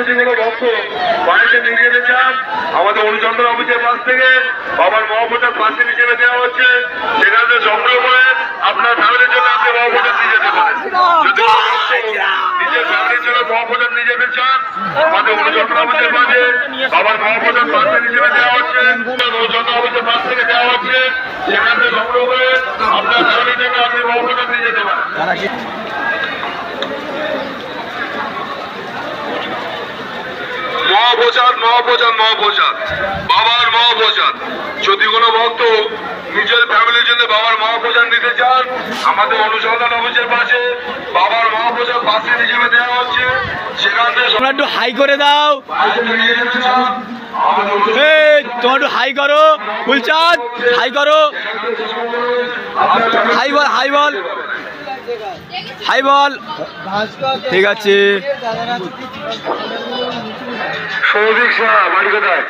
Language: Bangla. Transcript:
যদি কোনো ভক্ত বাড়িতে নিয়ে যেতে চান আমাদের অনুচন্দ্র অফিসের পাশ থেকে বাবার মহাপ্রসাদ পাশে হিসেবে দেওয়া হচ্ছে, সেখান থেকে সংগ্রহ করে আপনার ফ্যামিলির জন্য আপনি মহাপ্রসাদ নিয়ে যেতে পারেন। যদি নিজের ফ্যামিলির জন্য মহাপ্রসাদ নিয়ে যেতে চান আমাদের অনুচন্দ্র অফিসের পাশে বাবার মহাপ্রসাদ পাশে হিসেবে দেওয়া হচ্ছে, অনুচন্দ্র অফিসের পাশ থেকে দেওয়া হচ্ছে, সেখান থেকে সংগ্রহ করে আপনার ফ্যামিলির জন্য আপনি মহাপ্রসাদ নিয়ে যেতে পারেন। মহাপ্রসাদ মহাপ্রসাদ মহাপ্রসাদ বাবার মহাপ্রসাদ। যদি কোনো ভক্ত নিজের ফ্যামিলির জন্য বাবার মহাপ্রসাদ নিতে চান আমাদের অনুসন্ধান অফিসের পাশে বাবার মহাপ্রসাদ পাশে হিসেবে দেওয়া হচ্ছে, সেখান থেকে তোমরা একটু হাই করে দাও, তোমরা একটু হাই করো, ফুলচাঁদ হাই করো, হাই বল হাই বল হাই বল। ঠিক আছে। সৌভিক শাহ বাড়ি কোথায়?